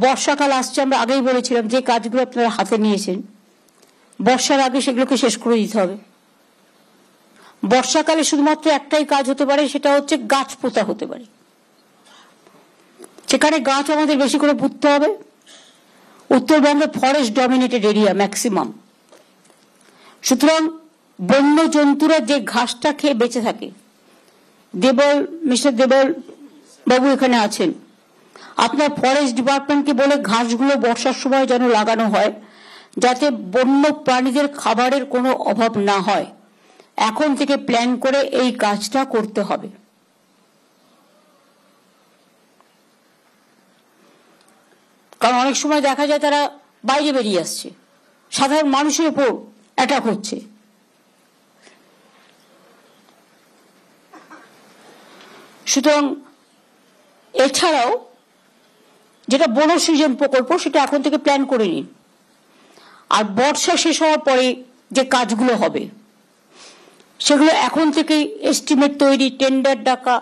বর্ষাকাল আসছে, আমরা আগেই বলেছিলাম যে কাজগুলো আপনারা হাতে নিয়েছেন বর্ষার আগে সেগুলোকে শেষ করে দিতে হবে। বর্ষাকালে শুধুমাত্র একটাই কাজ হতে পারে, সেটা হচ্ছে গাছ পোঁতা হতে পারে। সেখানে গাছ আমাদের বেশি করে পুঁততে হবে। উত্তরবঙ্গে ফরেস্ট ডমিনেটেড এরিয়া ম্যাক্সিমাম, সুতরাং বন্য জন্তুরা যে ঘাসটা খেয়ে বেঁচে থাকে, মিস্টার দেবল বাবু এখানে আছেন, আপনার ফরেস্ট ডিপার্টমেন্টকে বলে ঘাসগুলো বর্ষার সময় যেন লাগানো হয়, যাতে বন্য প্রাণীদের খাবারের কোনো অভাব না হয়। এখন থেকে প্ল্যান করে এই কাজটা করতে হবে। কারণ অনেক সময় দেখা যায় তারা বাইরে বেরিয়ে আসছে, সাধারণ মানুষের উপর অ্যাটাক হচ্ছে। সুতরাং এছাড়াও যেটা বন সৃজন প্রকল্প, সেটা এখন থেকে প্ল্যান করে নিন। আর বর্ষা শেষ হওয়ার পরে যে কাজগুলো হবে সেগুলো এখন থেকেই এস্টিমেট তৈরি, টেন্ডার ডাকা,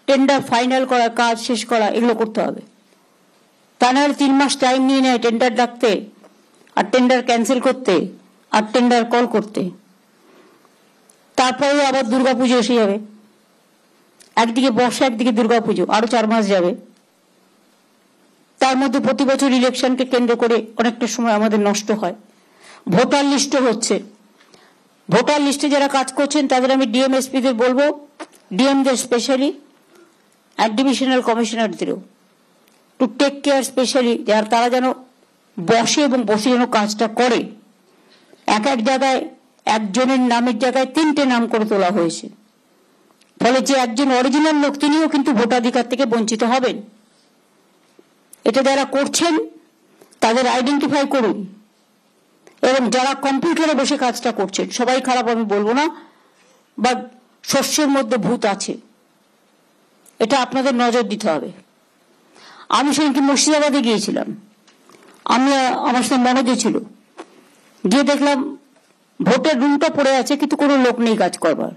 টেন্ডার ফাইনাল করা, কাজ শেষ করা, এগুলো করতে হবে। তা নাহলে 3 মাস টাইম নিয়ে নেয় টেন্ডার ডাকতে, আর টেন্ডার ক্যান্সেল করতে, আর টেন্ডার কল করতে। তারপরে আবার দুর্গাপুজো এসে যাবে, একদিকে বর্ষা একদিকে দুর্গাপুজো, আরো 4 মাস যাবে। তার মধ্যে প্রতি বছর ইলেকশনকে কেন্দ্র করে অনেকটা সময় আমাদের নষ্ট হয়। ভোটার লিস্টও হচ্ছে, ভোটার লিস্টে যারা কাজ করছেন তাদের আমি ডিএমএসপিদের বলবো, ডিএমদের স্পেশালি আর ডিভিশনাল কমিশনারদেরও টু টেক কেয়ার স্পেশালি, তারা যেন বসে এবং বসে যেন কাজটা করে। এক এক জায়গায় একজনের নামের জায়গায় 3টে নাম করে তোলা হয়েছে, ফলে যে একজন অরিজিনাল লোক তিনিও কিন্তু ভোটাধিকার থেকে বঞ্চিত হবেন। এটা যারা করছেন তাদের আইডেন্টিফাই করুন, এবং যারা কম্পিউটারে বসে কাজটা করছেন, সবাই খারাপ আমি বলবো না, বাট শস্যের মধ্যে ভূত আছে, এটা আপনাদের নজর দিতে হবে। আমি সেদিনকে মুর্শিদাবাদে গিয়েছিলাম, আমার সাথে মনোজ ছিল, গিয়ে দেখলাম ভোটের রুমটা পড়ে আছে কিন্তু কোনো লোক নেই কাজ করবার।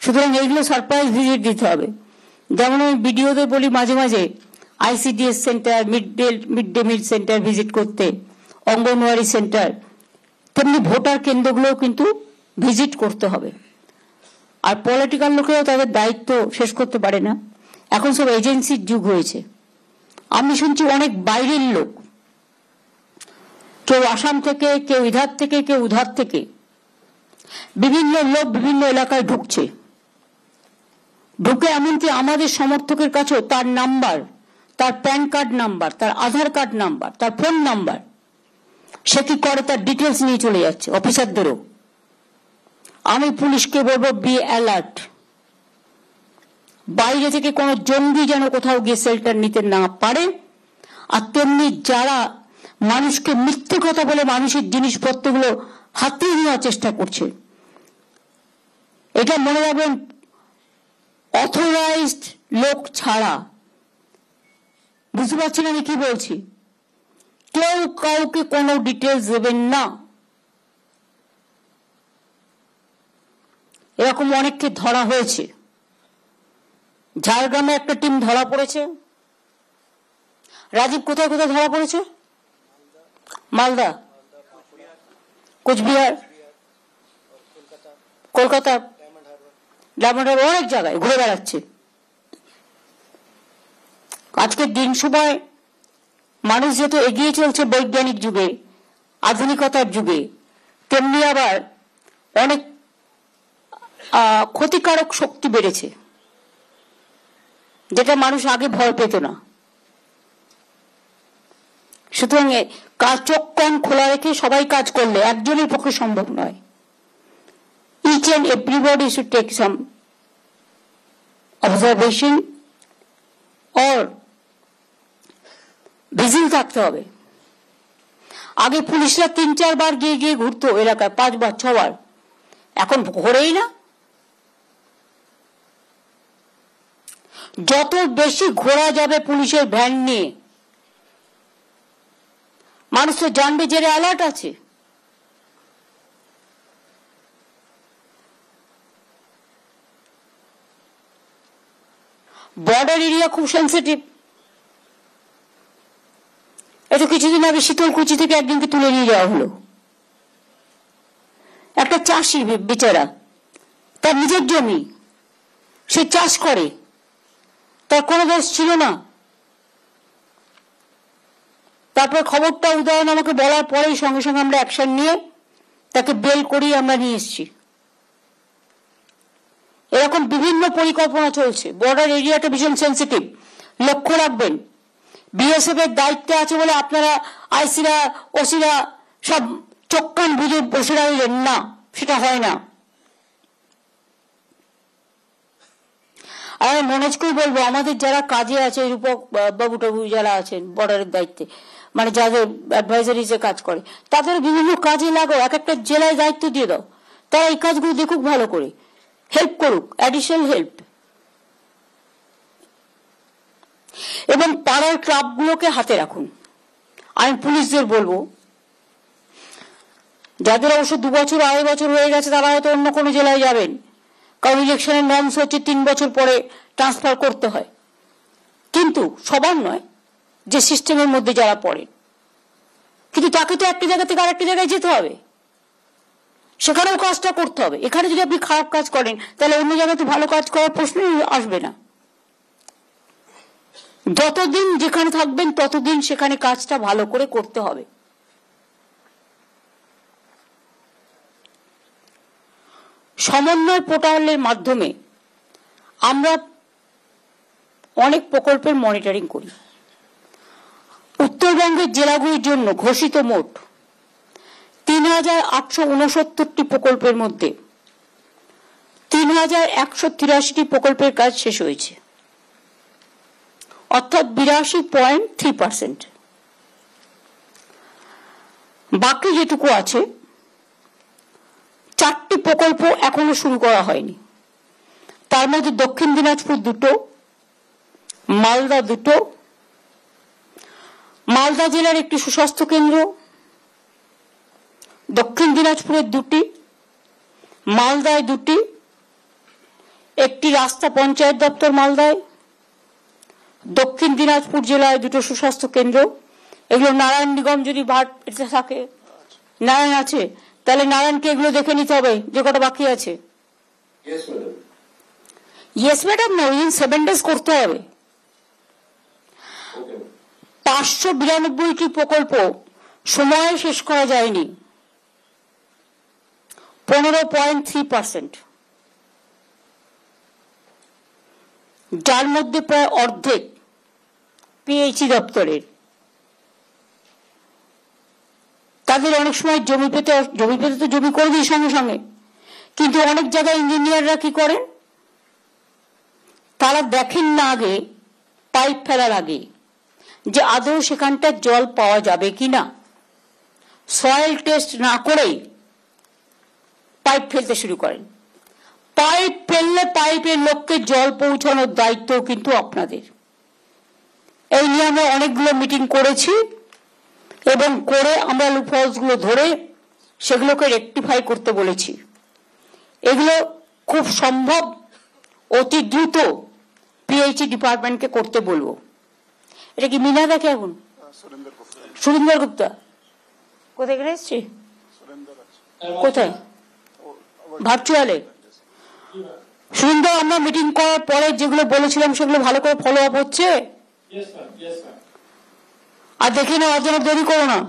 সুতরাং এইগুলো সারপ্রাইজ ভিজিট দিতে হবে। যেমন আমি বিডিওদের বলি মাঝে মাঝে ICDS centre, mid day meal centre visit করতে, অঙ্গনওয়াড়ি সেন্টার, তেমনি ভোটার কেন্দ্রগুলোও কিন্তু ভিজিট করতে হবে। আর পলিটিক্যাল লোকেরাও তাদের দায়িত্ব শেষ করতে পারে না, এখন সব এজেন্সির যুগ হয়েছে। আমি শুনছি অনেক বাইরের লোক, কেউ আসাম থেকে, কেউ ইধার থেকে, কেউ উধার থেকে, বিভিন্ন লোক বিভিন্ন এলাকায় ঢুকছে। ঢুকে এমনকি আমাদের সমর্থকের কাছেও তার নাম্বার, তার প্যান কার্ড নাম্বার, তার আধার কার্ড নাম্বার, তার ফোন নাম্বার, সে কি করে তার ডিটেলস নিয়ে চলে যাচ্ছে অফিসারদেরও। আমি পুলিশকে বলবো, বি অ্যালার্ট। বাইরে থেকে কোনো জঙ্গি যেন কোথাও গিয়ে শেল্টার নিতে না পারে। আর তেমনি যারা মানুষকে মিথ্যে কথা বলে মানুষের জিনিসপত্রগুলো হাতিয়ে নেওয়ার চেষ্টা করছে, এটা মনে রাখবেন, অথরাইজড লোক ছাড়া, বুঝতে পারছেন আমি কি বলছি, কেউ কাউকে কোনো ডিটেলস দেবেন না। এরকম অনেককে ধরা হয়েছে। ঝাড়গ্রামে একটা টিম ধরা পড়েছে। রাজীব কোথায় কোথায় ধরা পড়েছে? মালদা, কোচবিহার, কলকাতা, ডায়মন্ড হারবার, অনেক জায়গায় ঘুরে বেড়াচ্ছে। আজকের দিন সময় মানুষ যেহেতু এগিয়ে চলছে বৈজ্ঞানিক যুগে, আধুনিকতার যুগে, তেমনি আবার অনেক ক্ষতিকারক শক্তি বেড়েছে, যেটা মানুষ আগে ভয় পেত না। সুতরাং চোখ কান খোলা রেখে সবাই কাজ করলে একজনের পক্ষে সম্ভব নয়। Each and everybody should take some observation or vigil থাকতে হবে। আগে পুলিশরা 3-4 বার গিয়ে গিয়ে ঘুরতো এলাকায়, 5 বার 6 বার, এখন ঘোরেই না। যত বেশি ঘোরা যাবে পুলিশের ভ্যান নিয়ে, মানুষ তো জানবে যে অ্যালার্ট আছে। বর্ডার এরিয়া খুব সেন্সিটিভ। হয়তো কিছুদিন আগে শীতলকুচি থেকে একদিনকে তুলে নিয়ে যাওয়া হলো। একটা চাষি বেচারা, তার নিজের জমি, সে চাষ করে, তার কোনো দোষ ছিল না। তারপর খবরটা উদয়ন আমাকে বলার পরেই সঙ্গে সঙ্গে আমরা অ্যাকশন নিয়ে তাকে বেল করিয়ে আমরা নিয়ে এসেছি। এরকম বিভিন্ন পরিকল্পনা চলছে। বর্ডার এরিয়াটা ভীষণ সেন্সিটিভ, লক্ষ্য রাখবেন। বিএসএফ এর দায়িত্বে আছে বলে আপনারা আইসিরা ওসিরা সব চোখ কান বুঝে বসে রইলেন না, সেটা হয় না। আর মনোজকেই বলবো, আমাদের যারা কাজে আছে, রূপক বাবু টাবু যারা আছেন বর্ডারের দায়িত্বে, মানে যাদের অ্যাডভাইজারিজে কাজ করে, তাদের বিভিন্ন কাজে লাগাও, এক একটা জেলায় দায়িত্ব দিয়ে দাও, তারা এই কাজগুলো দেখুক, ভালো করে হেল্প করুক, অ্যাডিশনাল হেল্প। এবং পাড়ার ক্লাবগুলোকে হাতে রাখুন। আমি পুলিশদের বলবো, যাদের অবশ্য 2 বছর 2.5 বছর হয়ে গেছে, তারা হয়তো অন্য কোনো জেলায় যাবেন, কারণ ইলেকশনের নর্মস হচ্ছে 3 বছর পরে ট্রান্সফার করতে হয়। কিন্তু সবার নয়, যে সিস্টেমের মধ্যে যারা পড়ে। কিন্তু তাকে তো একটা জায়গা থেকে আরেকটা জায়গায় যেতে হবে, সেখানেও কাজটা করতে হবে। এখানে যদি আপনি খারাপ কাজ করেন, তাহলে অন্য জায়গাতে ভালো কাজ করার প্রশ্নই আসবে না। যতদিন যেখানে থাকবেন ততদিন সেখানে কাজটা ভালো করে করতে হবে। সমন্বয় পোর্টালের মাধ্যমে আমরা অনেক প্রকল্পের মনিটরিং করি। উত্তরবঙ্গের জেলাগুলির জন্য ঘোষিত মোট ৩,৮৬৯টি প্রকল্পের মধ্যে ৩,১৮৩টি প্রকল্পের কাজ শেষ হয়েছে, অর্থাৎ ৮২.৩%। বাকি যেটুকু আছে, 4টি প্রকল্প এখনো শুরু করা হয়নি। তার মধ্যে দক্ষিণ দিনাজপুর 2টো, মালদা 2টো, মালদা জেলার একটি সুস্বাস্থ্য কেন্দ্র, দক্ষিণ দিনাজপুরের 2টি, মালদায় 2টি, একটি রাস্তা পঞ্চায়েত দপ্তর মালদায়, দক্ষিণ দিনাজপুর জেলায় 2টো সুস্বাস্থ্য কেন্দ্র। এগুলো নারায়ণ নিগম যদি থাকে, নারায়ণ আছে, তাহলে নারায়ণকে এগুলো দেখে নিতে হবে যে কটা বাকি আছে। ইয়েস ম্যাডাম না, উইদিন 7 days করতে হবে। 592টি প্রকল্প সময়ে শেষ করা যায়নি, 15.3%, যার মধ্যে প্রায় অর্ধেক পিএইচই দপ্তরের। তাদের অনেক সময় জমি পেতে তো জমি করে দিই সঙ্গে সঙ্গে, কিন্তু অনেক জায়গায় ইঞ্জিনিয়াররা কি করেন, তারা দেখেন না আগে, পাইপ ফেলার আগে, যে আদৌ সেখানটা জল পাওয়া যাবে কিনা। সয়েল টেস্ট না করেই পাইপ ফেলতে শুরু করেন। পাইপ ফেললে পাইপের লোককে জল পৌঁছানোর দায়িত্ব কিন্তু আপনাদের। এই নিয়ে আমরা অনেকগুলো মিটিং করেছি এবং করে আমরা লুপহোলস গুলো ধরে সেগুলোকে রেকটিফাই করতে বলেছি। এগুলো খুব সম্ভব অতি দ্রুত পিএইচই ডিপার্টমেন্টকে করতে বলবো। এটা কি মিনা দেখে এখন? সুরেন্দর গুপ্তা কোথায় গেলে এসছে? কোথায়? ভার্চুয়ালে। সুরেন্দর, আমরা মিটিং করার পরে যেগুলো বলেছিলাম সেগুলো ভালো করে ফলো আপ হচ্ছে? আর দেখে না, আর যেন দেরি করো না।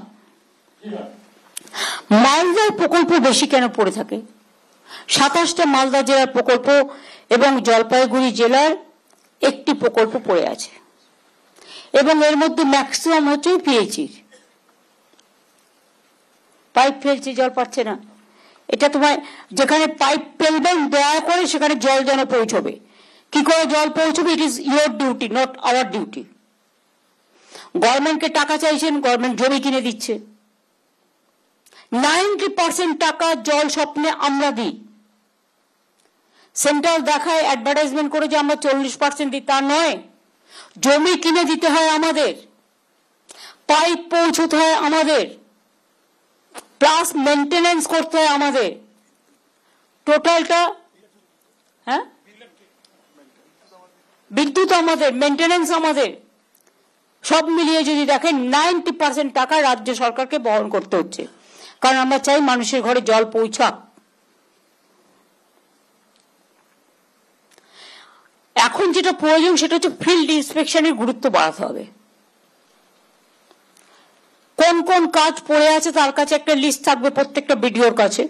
মালদার প্রকল্প বেশি কেন পড়ে থাকে? 27টা মালদা জেলার প্রকল্প এবং জলপাইগুড়ি জেলার একটি প্রকল্প পড়ে আছে, এবং এর মধ্যে ম্যাক্সিমাম হচ্ছে পিএইচির। পাইপ ফেলছে, জল পাচ্ছে না। এটা তোমায় যেখানে পাইপ ফেলবেন দয়া করে সেখানে জল যেন পৌঁছবে। কি করে জল পৌঁছবে? It is your duty, not our duty. গভর্নমেন্টকে টাকা চাইছেন, গভর্নমেন্ট জমি কিনে দিচ্ছে। 90% টাকা জল স্বপ্নে আমরা দিই। সেন্ট্রাল দেখায় অ্যাডভার্টাইজমেন্ট করে যে আমরা 40% দিই, তা নয়। জমি কিনে দিতে হয় আমাদের, পাইপ পৌঁছতে হয় আমাদের, প্লাস মেনটেনেন্স করতে হয় আমাদের। টোটালটা, হ্যাঁ, বিদ্যুৎ আমাদের, মেনটেনেন্স আমাদের। সব মিলিয়ে যদি দেখেন 90% টাকা রাজ্য সরকারকে বহন করতে হচ্ছে, কারণ আমরা চাই মানুষের ঘরে জল পৌঁছাক। এখন যেটা প্রয়োজন সেটা হচ্ছে ফিল্ড ইন্সপেকশনের গুরুত্ব বাড়াতে হবে। কোন কোন কাজ পড়ে আছে তার কাছে একটা লিস্ট থাকবে প্রত্যেকটা বিডিওর কাছে,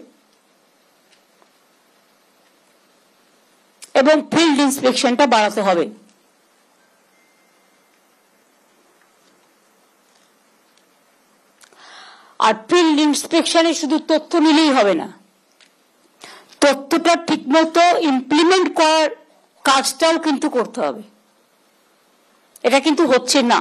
এবং ফিল্ড ইন্সপেকশনটা বাড়াতে হবে। আর ফিল্ড ইন্সপেকশনে শুধু তথ্য নিলেই হবে না, তথ্যটা ঠিকমতো ইমপ্লিমেন্ট করার কাজটাও কিন্তু করতে হবে। এটা কিন্তু হচ্ছে না।